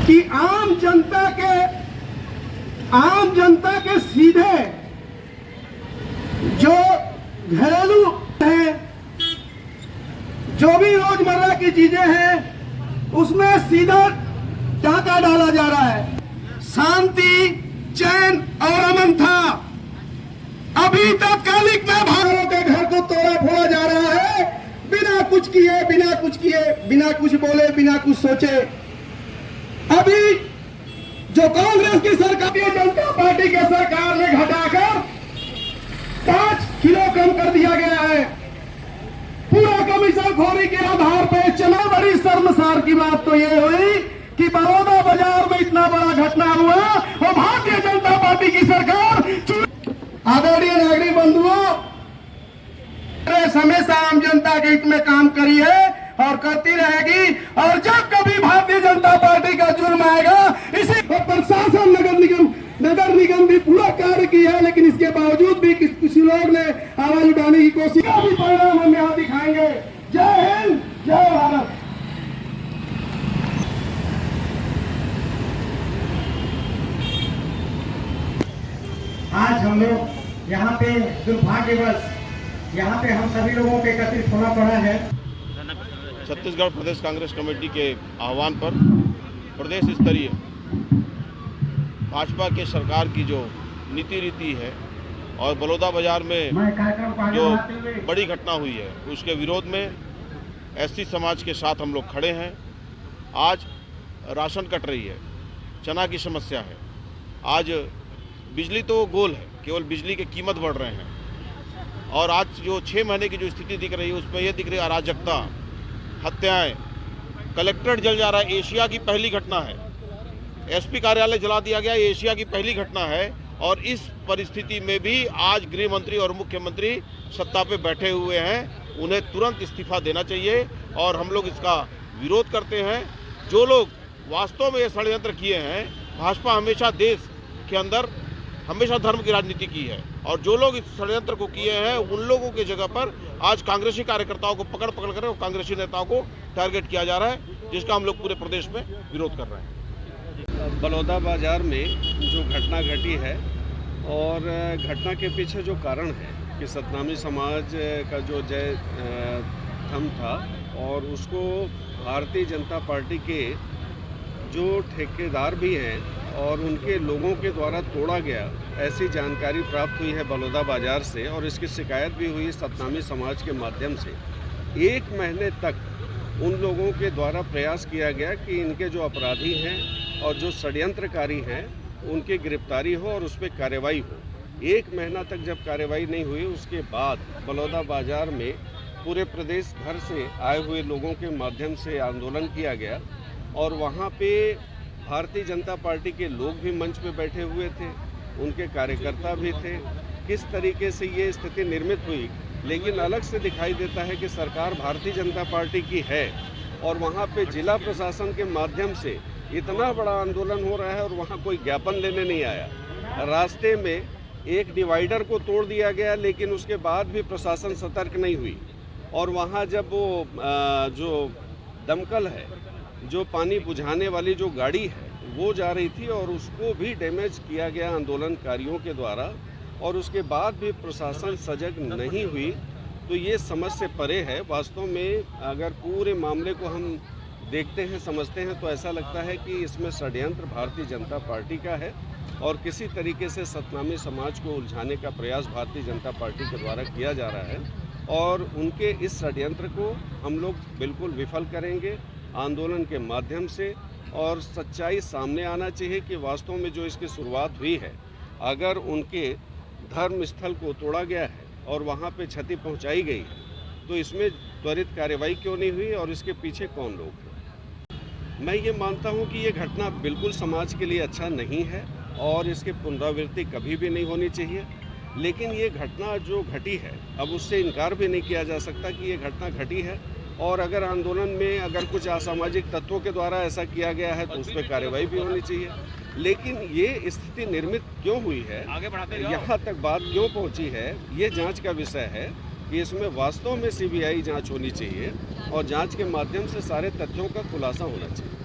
कि आम जनता के सीधे जो घरेलू है, जो भी रोजमर्रा की चीजें हैं, उसमें सीधा टाका डाला जा रहा है। शांति, चैन और अमन था। अभी तात्कालिक में भागों के घर को तोड़ा फोड़ा जा रहा है, बिना कुछ किए, बिना कुछ बोले, बिना कुछ सोचे। अभी जो कांग्रेस की सरकार, भारतीय जनता पार्टी के सरकार ने घटाकर 5 किलो कम कर दिया गया है। पूरा कमीशन खोरी के आधार पर चला। बड़ी शर्मसार की बात तो ये हुई कि बड़ौदा बाजार में इतना बड़ा घटना हुआ और भारतीय जनता पार्टी की सरकार। आदरणीय नागरिक बंधुओं, हमेशा आम जनता के हित में काम करी है और करती रहेगी। और जब कभी भारतीय जनता पार्टी का जुर्म आएगा, इसी प्रशासन नगर निगम भी पूरा कार्य किया है, लेकिन इसके बावजूद भी कुछ लोग ने आवाज उठाने की कोशिश का भी परिणाम हम यहाँ दिखाएंगे। जय हिंद, जय भारत। आज हम लोग यहाँ पे दुर्भाग्यवश यहाँ पे हम सभी लोगों को एकत्रित होना पड़ा है। छत्तीसगढ़ प्रदेश कांग्रेस कमेटी के आह्वान पर प्रदेश स्तरीय भाजपा के सरकार की जो नीति रीति है और बलौदा बाजार में जो बड़ी घटना हुई है, उसके विरोध में एससी समाज के साथ हम लोग खड़े हैं। आज राशन कट रही है, चना की समस्या है, आज बिजली तो गोल है, केवल बिजली की कीमत बढ़ रहे हैं। और आज जो 6 महीने की जो स्थिति दिख रही है, उसमें यह दिख रही है अराजकता, हत्याएं, कलेक्ट्रेट जल जा रहा है, एशिया की पहली घटना है। एसपी कार्यालय जला दिया गया, ये एशिया की पहली घटना है। और इस परिस्थिति में भी आज गृह मंत्री और मुख्यमंत्री सत्ता पे बैठे हुए हैं। उन्हें तुरंत इस्तीफा देना चाहिए और हम लोग इसका विरोध करते हैं। जो लोग वास्तव में ये षड्यंत्र किए हैं, भाजपा हमेशा देश के अंदर हमेशा धर्म की राजनीति की है, और जो लोग इस षड्यंत्र को किए हैं, उन लोगों की जगह पर आज कांग्रेसी कार्यकर्ताओं को पकड़ कर और कांग्रेसी नेताओं को टारगेट किया जा रहा है, जिसका हम लोग पूरे प्रदेश में विरोध कर रहे हैं। बलौदा बाजार में जो घटना घटी है और घटना के पीछे जो कारण है कि सतनामी समाज का जो जय थम था और उसको भारतीय जनता पार्टी के जो ठेकेदार भी हैं और उनके लोगों के द्वारा तोड़ा गया, ऐसी जानकारी प्राप्त हुई है बलौदा बाजार से। और इसकी शिकायत भी हुई सतनामी समाज के माध्यम से। 1 महीने तक उन लोगों के द्वारा प्रयास किया गया कि इनके जो अपराधी हैं और जो षड्यंत्रकारी हैं, उनकी गिरफ्तारी हो और उस पर कार्रवाई हो। 1 महीना तक जब कार्रवाई नहीं हुई, उसके बाद बलौदा बाजार में पूरे प्रदेश भर से आए हुए लोगों के माध्यम से आंदोलन किया गया और वहाँ पे भारतीय जनता पार्टी के लोग भी मंच पे बैठे हुए थे, उनके कार्यकर्ता भी थे। किस तरीके से ये स्थिति निर्मित हुई, लेकिन अलग से दिखाई देता है कि सरकार भारतीय जनता पार्टी की है और वहाँ पे जिला प्रशासन के माध्यम से इतना बड़ा आंदोलन हो रहा है और वहाँ कोई ज्ञापन लेने नहीं आया। रास्ते में एक डिवाइडर को तोड़ दिया गया, लेकिन उसके बाद भी प्रशासन सतर्क नहीं हुई। और वहाँ जब वो जो दमकल है, जो पानी बुझाने वाली जो गाड़ी है, वो जा रही थी और उसको भी डैमेज किया गया आंदोलनकारियों के द्वारा, और उसके बाद भी प्रशासन सजग नहीं हुई। तो ये समझ से परे है। वास्तव में अगर पूरे मामले को हम देखते हैं, समझते हैं, तो ऐसा लगता है कि इसमें षड्यंत्र भारतीय जनता पार्टी का है और किसी तरीके से सतनामी समाज को उलझाने का प्रयास भारतीय जनता पार्टी के द्वारा किया जा रहा है। और उनके इस षड्यंत्र को हम लोग बिल्कुल विफल करेंगे आंदोलन के माध्यम से। और सच्चाई सामने आना चाहिए कि वास्तव में जो इसकी शुरुआत हुई है, अगर उनके धर्म स्थल को तोड़ा गया है और वहाँ पे क्षति पहुँचाई गई है, तो इसमें त्वरित कार्रवाई क्यों नहीं हुई और इसके पीछे कौन लोग हैं। मैं ये मानता हूँ कि ये घटना बिल्कुल समाज के लिए अच्छा नहीं है और इसकी पुनरावृत्ति कभी भी नहीं होनी चाहिए। लेकिन ये घटना जो घटी है, अब उससे इनकार भी नहीं किया जा सकता कि ये घटना घटी है। और अगर आंदोलन में अगर कुछ असामाजिक तत्वों के द्वारा ऐसा किया गया है, तो उस पर कार्रवाई भी होनी चाहिए। लेकिन ये स्थिति निर्मित क्यों हुई है, यहाँ तक बात क्यों पहुँची है, ये जांच का विषय है कि इसमें वास्तव में सीबीआई जांच होनी चाहिए और जांच के माध्यम से सारे तथ्यों का खुलासा होना चाहिए।